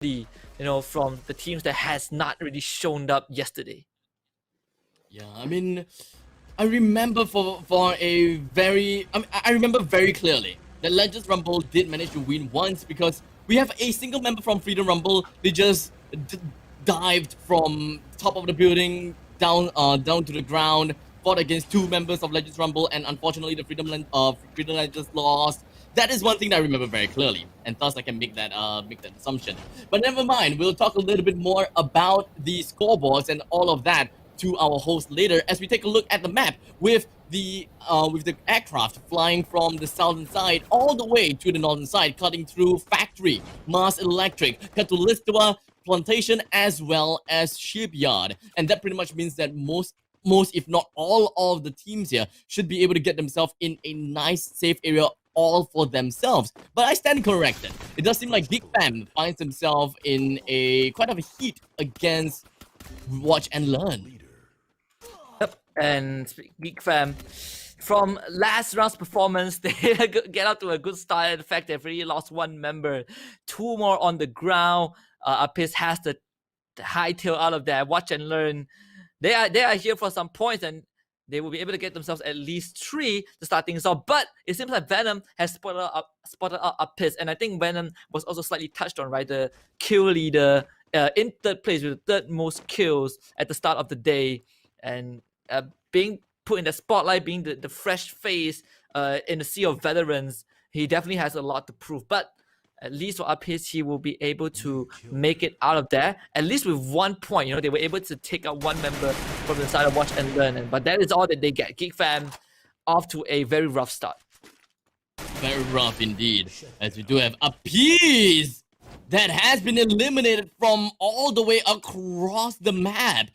from the teams that has not really shown up yesterday. Yeah, I mean, I remember I remember very clearly that Legends Rumble did manage to win once because we have a single member from Freedom Rumble. They just dived from top of the building down to the ground, fought against two members of Legends Rumble, and unfortunately the Freedom Legends lost. That is one thing that I remember very clearly, and thus I can make that assumption. But never mind, we'll talk a little bit more about the scoreboards and all of that to our host later as we take a look at the map with the aircraft flying from the southern side all the way to the northern side, cutting through Factory, Mars Electric, cut to Listoa, Plantation, as well as Shipyard. And that pretty much means that most if not all of the teams here should be able to get themselves in a nice safe area all for themselves. But I stand corrected. It does seem like Geek Fam finds himself in a quite of a heat against Watch and Learn. Yep, and Geek Fam, from last round's performance, they get out to a good start. In fact, they've already lost one member, two more on the ground. Apis has the hightail out of there. Watch and Learn. They are here for some points, and they will be able to get themselves at least 3 to start things off. But it seems like Venom has spotted out Apis, and I think Venom was also slightly touched on, right? The kill leader in third place with the third most kills at the start of the day, and being put in the spotlight, being the fresh face in the sea of veterans, he definitely has a lot to prove. But at least for Apis, he will be able to make it out of there, at least with 1 point. They were able to take out one member from the side of Watch and Learn, but that is all that they get. Geek Fam off to a very rough start. Very rough indeed, as we do have Apis that has been eliminated from all the way across the map.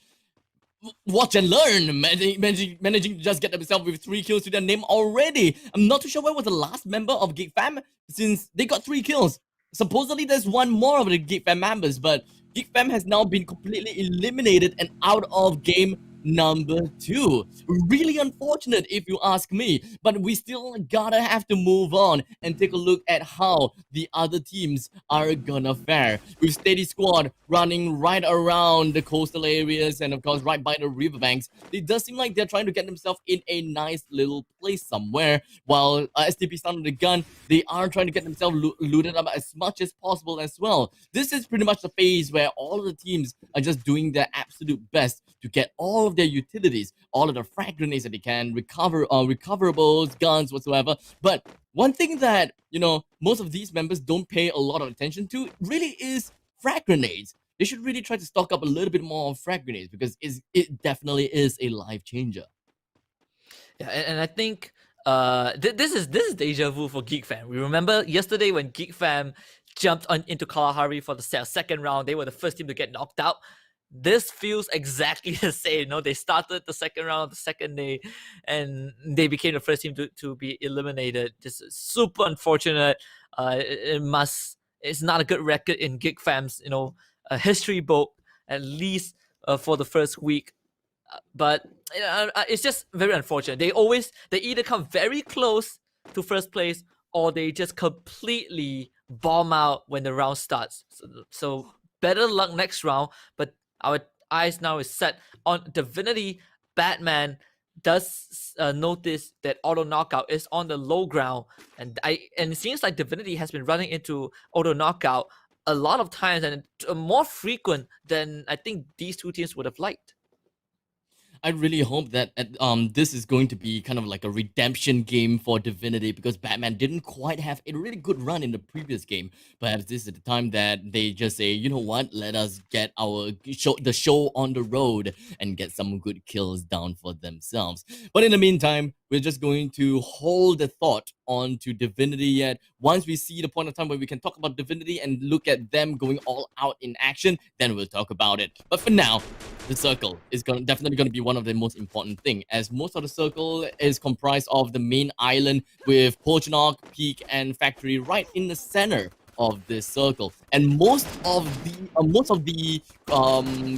Watch and Learn, managing to just get themselves with 3 kills to their name already. I'm not too sure where was the last member of Geek Fam, since they got 3 kills. Supposedly there's one more of the Geek Fam members, but Geek Fam has now been completely eliminated and out of game number 2. Really unfortunate if you ask me, but we still gotta have to move on and take a look at how the other teams are gonna fare. With Steady Squad running right around the coastal areas and of course right by the riverbanks, it does seem like they're trying to get themselves in a nice little place somewhere, while STP Stand on the Gun, they are trying to get themselves looted up as much as possible as well. This is pretty much the phase where all of the teams are just doing their absolute best to get all of their utilities, all of the frag grenades that they can, recoverables, guns, whatsoever. But one thing that, most of these members don't pay a lot of attention to really is frag grenades. They should really try to stock up a little bit more on frag grenades because it definitely is a life changer. Yeah, and I think this is deja vu for Geek Fam. We remember yesterday when Geek Fam jumped into Kalahari for the second round. They were the first team to get knocked out. This feels exactly the same. They started the second round the second day, and they became the first team to be eliminated. Just super unfortunate. It's not a good record in Geek Fam's a history book, at least for the first week. But it's just very unfortunate. They either come very close to first place or they just completely bomb out when the round starts. So better luck next round. But our eyes now is set on Divinity. Batman does notice that auto knockout is on the low ground, and it seems like Divinity has been running into auto knockout a lot of times and more frequent than I think these two teams would have liked. I really hope that this is going to be kind of like a redemption game for Divinity, because Batman didn't quite have a really good run in the previous game. Perhaps this is the time that they just say, you know what, let us get the show on the road and get some good kills down for themselves. But in the meantime, we're just going to hold the thought on to Divinity yet. Once we see the point of time where we can talk about Divinity and look at them going all out in action, then we'll talk about it. But for now, the circle is definitely going to be one of the most important thing, as most of the circle is comprised of the main island with Pochinok, Peak, and Factory right in the center of this circle. And most of the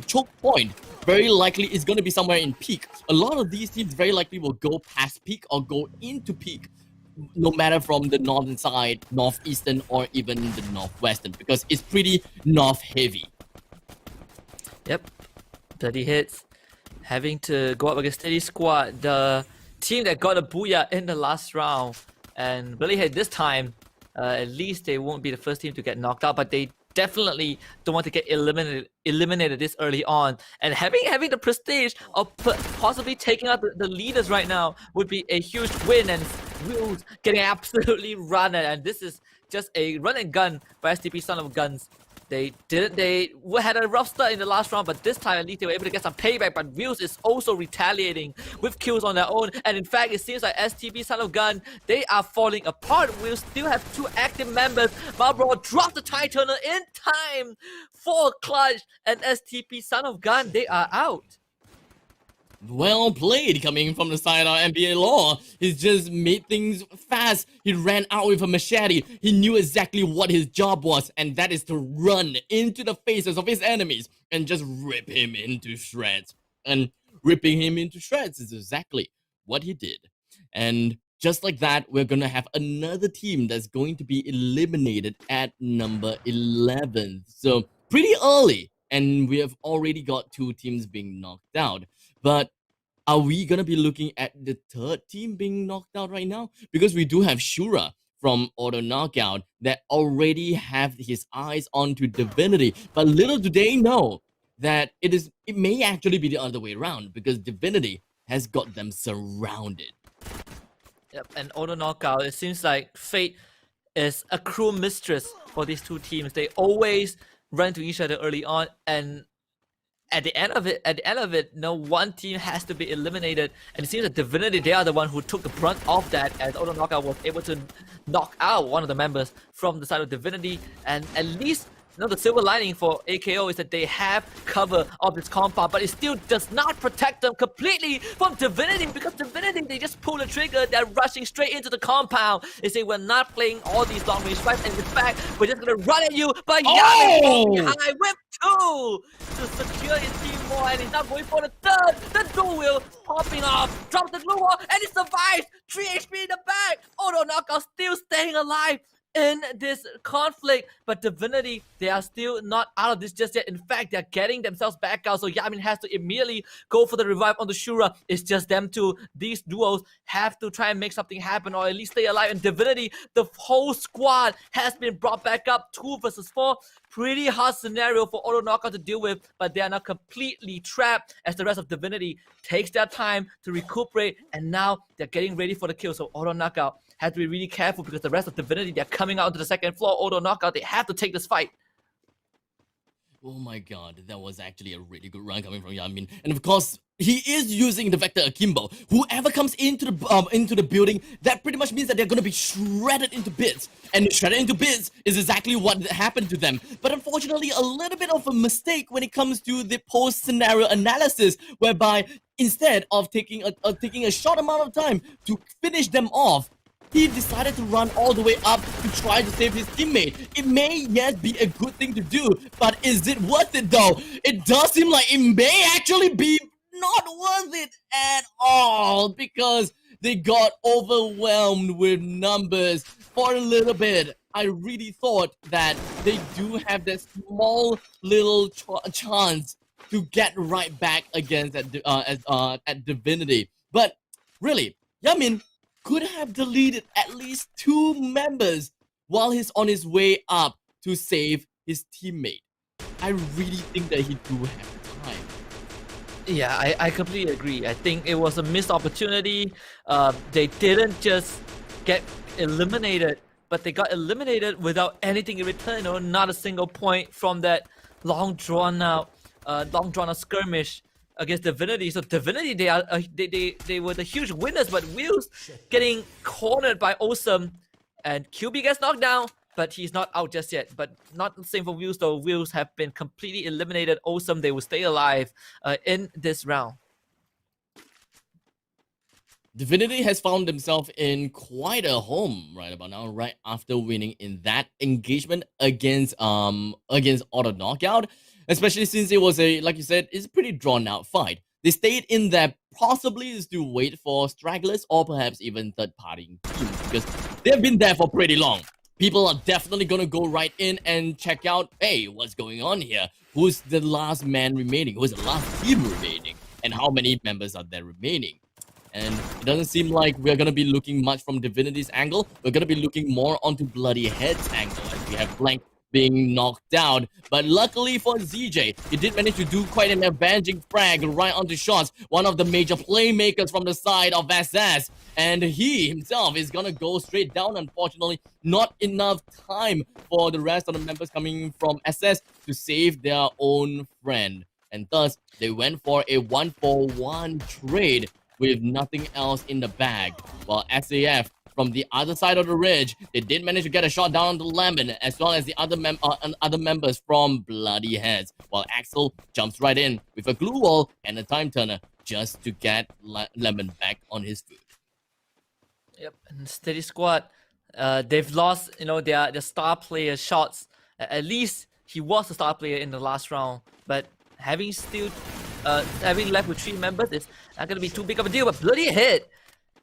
choke point very likely is going to be somewhere in Peak. A lot of these teams very likely will go past Peak or go into Peak no matter from the northern side, northeastern, or even the northwestern, because it's pretty north heavy. Yep, 30 hits. Having to go up against Steady Squad, the team that got a booyah in the last round. And really, hey, this time, at least they won't be the first team to get knocked out, but they definitely don't want to get eliminated this early on. And having the prestige of possibly taking out the leaders right now would be a huge win. And Wheels getting absolutely run at, and this is just a run and gun by STP Son of Guns. They had a rough start in the last round, but this time at least they were able to get some payback. But Wheels is also retaliating with kills on their own. And in fact, it seems like STP Son of Gun, they are falling apart. Wheels still have 2 active members. Marlboro dropped the Tie Turner in time for a clutch. And STP Son of Gun, they are out. Well played coming from the side of NBA Law. He's just made things fast. He ran out with a machete. He knew exactly what his job was, and that is to run into the faces of his enemies and just rip him into shreds. And ripping him into shreds is exactly what he did. And just like that, we're gonna have another team that's going to be eliminated at number 11. So pretty early, and we have already got 2 teams being knocked out. But are we going to be looking at the 3rd team being knocked out right now? Because we do have Shura from Auto Knockout that already have his eyes onto Divinity. But little do they know that it may actually be the other way around, because Divinity has got them surrounded. Yep, and Auto Knockout, it seems like fate is a cruel mistress for these 2 teams. They always run into each other early on, and at the end of it, no one team has to be eliminated. And it seems that Divinity, they are the one who took the brunt of that, as Auto Knockout was able to knock out one of the members from the side of Divinity. And at least, the silver lining for AKO is that they have cover of this compound, but it still does not protect them completely from Divinity, because Divinity, they just pull the trigger, they're rushing straight into the compound. They say, we're not playing all these long range fights, and in fact, we're just gonna run at you, but Yami behind with 2 to secure his team more, and he's now going for the 3rd. The dual wheel popping off, drops the glue wall, and he survives. 3 HP in the back. Auto Knockout still staying alive in this conflict, but Divinity, they are still not out of this just yet. In fact, they're getting themselves back out, so Yamin has to immediately go for the revive on the Shura. It's just them 2. These duos have to try and make something happen, or at least stay alive. And Divinity, the whole squad has been brought back up. 2 versus 4. Pretty hard scenario for Auto Knockout to deal with, but they are now completely trapped as the rest of Divinity takes their time to recuperate, and now they're getting ready for the kill. So Auto Knockout have to be really careful, because the rest of Divinity, they're coming out to the 2nd floor. Auto Knockout, they have to take this fight. Oh my god, that was actually a really good run coming from Yamin. And of course, he is using the Vector Akimbo. Whoever comes into the building, that pretty much means that they're going to be shredded into bits. And shredded into bits is exactly what happened to them. But unfortunately, a little bit of a mistake when it comes to the post-scenario analysis, whereby instead of taking a short amount of time to finish them off, he decided to run all the way up to try to save his teammate. It may, yes, be a good thing to do, but is it worth it though? It does seem like it may actually be not worth it at all, because they got overwhelmed with numbers for a little bit. I really thought that they do have that small little chance to get right back against at Divinity. But really, Yamin could have deleted at least 2 members while he's on his way up to save his teammate. I really think that he do have time. Yeah, I completely agree. I think it was a missed opportunity. They didn't just get eliminated, but they got eliminated without anything in return, not a single point from that long drawn out skirmish against Divinity. So Divinity, they were the huge winners, but Wheels getting cornered by Awesome, and QB gets knocked down, but he's not out just yet. But not the same for Wheels though. Wheels have been completely eliminated. Awesome, they will stay alive in this round. Divinity has found themselves in quite a home right about now, right after winning in that engagement against Auto Knockout. Especially since it was like you said, it's a pretty drawn out fight. They stayed in there possibly is to wait for stragglers or perhaps even third-party teams because they've been there for pretty long. People are definitely gonna go right in and check out, hey, what's going on here? Who's the last man remaining? Who's the last team remaining? And how many members are there remaining? And it doesn't seem like we're gonna be looking much from Divinity's angle. We're gonna be looking more onto Bloody Head's angle as we have Blank being knocked down. But luckily for ZJ, he did manage to do quite an avenging frag right onto Shots, one of the major playmakers from the side of SS. And he himself is gonna go straight down. Unfortunately, not enough time for the rest of the members coming from SS to save their own friend. And thus, they went for a 1-for-1 trade with nothing else in the bag. While SAF, from the other side of the ridge, they did manage to get a shot down on the Lemon, as well as the other members from Bloody Heads. While Axel jumps right in with a glue wall and a time turner just to get Lemon back on his feet. Yep, and Steady Squad, they've lost, their star player Shots. At least he was the star player in the last round, but having left with 3 members is not going to be too big of a deal. But Bloody Head,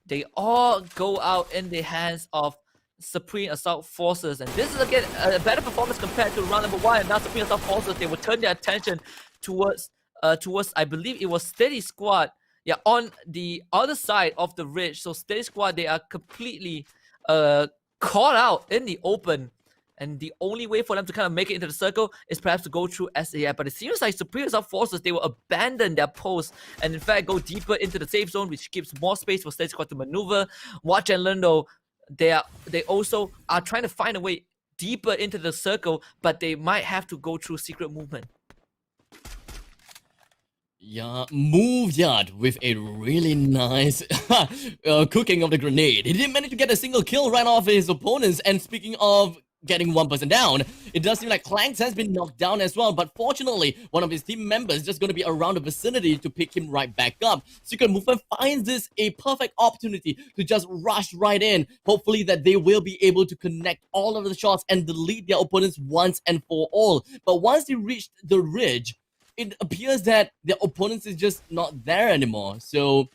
they all go out in the hands of Supreme Assault Forces, and this is again a better performance compared to round number 1. And now Supreme Assault Forces, they will turn their attention towards I believe it was Steady Squad, on the other side of the ridge. So Steady Squad, they are completely caught out in the open. And the only way for them to kind of make it into the circle is perhaps to go through SAF. But it seems like Supreme Assault Forces, they will abandon their post and in fact go deeper into the safe zone, which gives more space for Steady Squad to maneuver. Watch and learn though, they also are trying to find a way deeper into the circle, but they might have to go through secret movement. Yeah, Move Yard with a really nice cooking of the grenade. He didn't manage to get a single kill right off his opponents. And speaking of getting one person down, it does seem like Clanks has been knocked down as well, but fortunately one of his team members is just going to be around the vicinity to pick him right back up. Secret Movement finds this a perfect opportunity to just rush right in, hopefully that they will be able to connect all of the shots and delete their opponents once and for all. But once they reached the ridge, it appears that their opponents is just not there anymore. So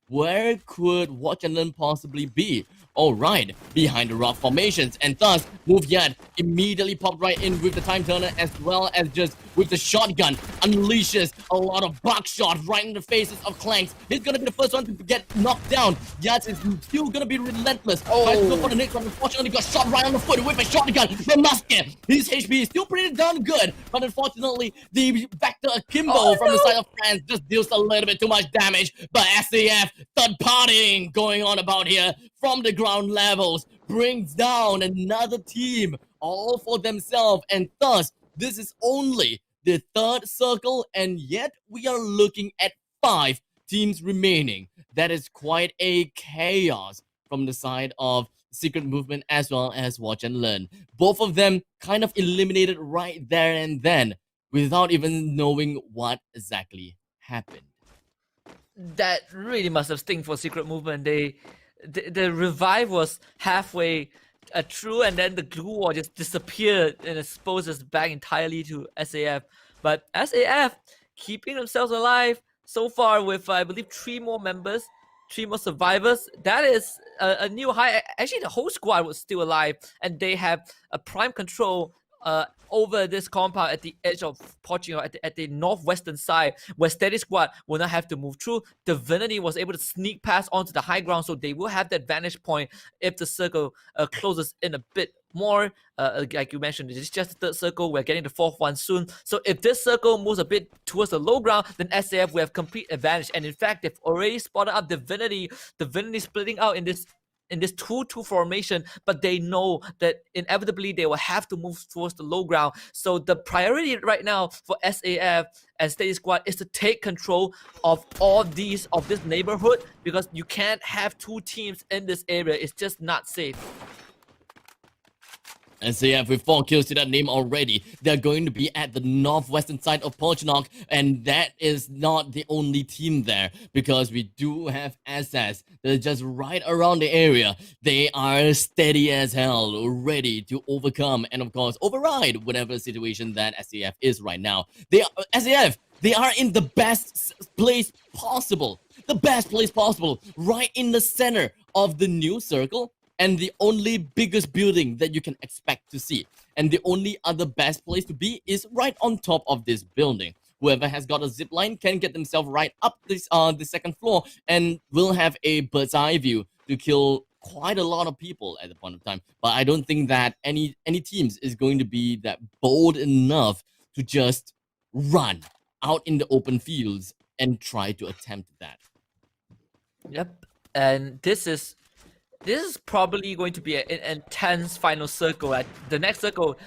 where could Watch and Learn possibly be? Alright, behind the rock formations, and thus Move Yard immediately popped right in with the time turner, as well as just with the shotgun, unleashes a lot of buckshot right in the faces of Clanks. He's gonna be the first one to get knocked down. Yard is still gonna be relentless. Tries to go for the next one, unfortunately got shot right on the foot with a shotgun. The musket, his HP is still pretty darn good, but unfortunately the Vector Akimbo from the side of France just deals a little bit too much damage. But SAF, third partying going on about here from the ground levels, brings down another team all for themselves, and thus this is only the third circle, and yet we are looking at 5 teams remaining. That is quite a chaos from the side of Secret Movement as well as Watch and Learn. Both of them kind of eliminated right there and then without even knowing what exactly happened. That really must have stung for Secret Movement. The revive was halfway through, and then the glue wall just disappeared and exposes back entirely to SAF. But SAF keeping themselves alive so far with, I believe, 3 more members, 3 more survivors. That is a new high. Actually, the whole squad was still alive, and they have a prime control over this compound at the edge of Portugal, at the northwestern side, where Steady Squad will not have to move through. Divinity was able to sneak past onto the high ground, so they will have that vantage point if the circle closes in a bit more. Like you mentioned, it's just the third circle. We're getting the 4th one soon. So if this circle moves a bit towards the low ground, then SAF will have complete advantage. And in fact, they've already spotted up Divinity splitting out in this 2-2 formation, but they know that inevitably they will have to move towards the low ground. So the priority right now for SAF and Steady Squad is to take control of this neighborhood, because you can't have 2 teams in this area. It's just not safe. SAF with 4 kills to that name already. They're going to be at the northwestern side of Porchnock, and that is not the only team there, because we do have SS. They're just right around the area. They are steady as hell, ready to overcome and of course override whatever situation that SAF is right now. SAF, they are in the best place possible. The best place possible, right in the center of the new circle. and the only biggest building that you can expect to see. And the only other best place to be is right on top of this building. Whoever has got a zip line can get themselves right up this the second floor and will have a bird's eye view to kill quite a lot of people at the point of time. But I don't think that any teams is going to be that bold enough to just run out in the open fields and try to attempt that. Yep, and this is probably going to be an intense final circle. At the next circle,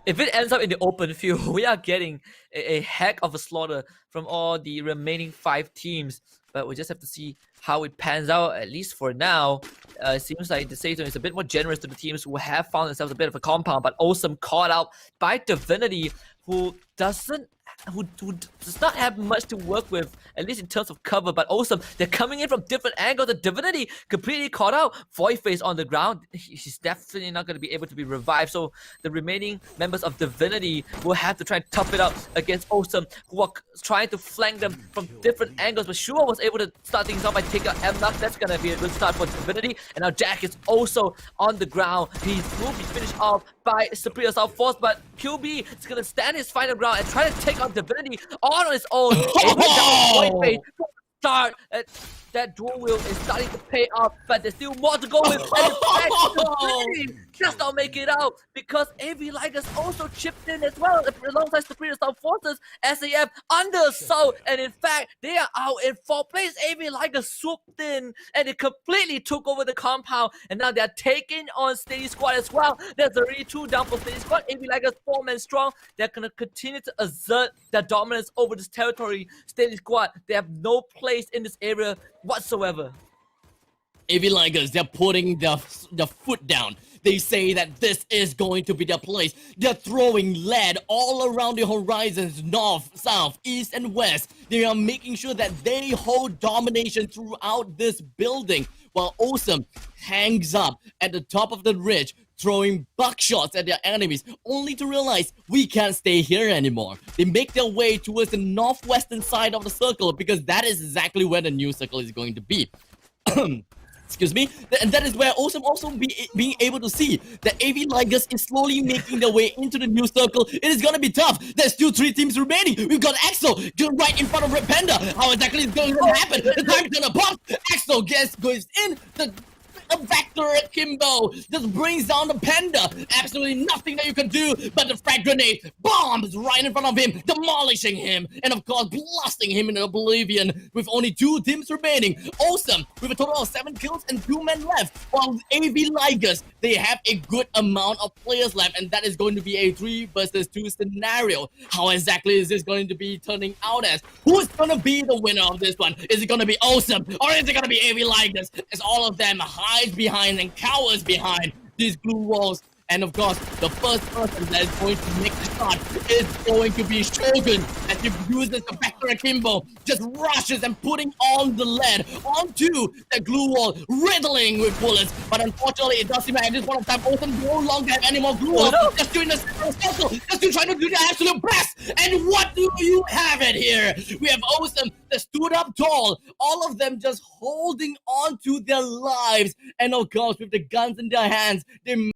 if it ends up in the open field, we are getting a heck of a slaughter from all the remaining 5 teams. But we just have to see how it pans out, at least for now. It seems like the Satan is a bit more generous to the teams who have found themselves a bit of a compound, but Awesome caught out by Divinity, who does not have much to work with, at least in terms of cover. But Awesome, they're coming in from different angles. The Divinity completely caught out. Void Face on the ground. He's definitely not going to be able to be revived. So the remaining members of Divinity will have to try and tough it out against Awesome, who are trying to flank them from different angles. But Shua was able to start things off by taking out M-Knock. That's going to be a good start for Divinity. And now Jack is also on the ground. He will be finished off by Superior Assault Force, but QB is going to stand his final ground and try to take on Divinity on his own. Start. That dual wheel is starting to pay off, but there's still more to go with. And in fact, Divinity just not make it out because AV Ligers also chipped in as well alongside Superior Assault Forces, SAF under assault, and in fact, they are out in 4th place. AV Ligers swooped in and it completely took over the compound, and now they're taking on Steady Squad as well. There's already 2 down for Steady Squad. AV Ligers 4-man strong. They're gonna continue to assert their dominance over this territory. Steady Squad, they have no place in this area whatsoever. AV Ligers, they're putting their foot down. They say that this is going to be their place. They're throwing lead all around the horizons, north, south, east, and west. They are making sure that they hold domination throughout this building, while Awesome hangs up at the top of the ridge, throwing buckshots at their enemies, only to realize we can't stay here anymore. They make their way towards the northwestern side of the circle because that is exactly where the new circle is going to be. Excuse me, and that is where Awesome also being able to see that AV Ligers is slowly making their way into the new circle. It is gonna be tough. There's still 3 teams remaining. We've got Axel right in front of Red Panda. How exactly is going to happen? The time is gonna pop. Axel goes in. The Vector Akimbo just brings down the Panda. Absolutely nothing that you can do but the frag grenade bombs right in front of him, demolishing him, and of course blasting him into oblivion with only 2 teams remaining. Awesome, with a total of 7 kills and 2 men left, while AV Ligers, they have a good amount of players left, and that is going to be a 3 versus 2 scenario. How exactly is this going to be turning out as? Who's gonna be the winner of this one? Is it gonna be Awesome, or is it gonna be AV Ligers? As all of them hides behind and cowers behind these blue walls. And of course, the first person that is going to make the shot is going to be Shogun, as he uses the Vector Akimbo, just rushes and putting on the lead onto the glue wall, riddling with bullets. But unfortunately, it does seem like at this point of time, Awesome no longer have any more glue wall. Just doing the circle, just trying to do the absolute best. And what do you have it here? We have Awesome that stood up tall, all of them just holding on to their lives. And of course, with the guns in their hands, they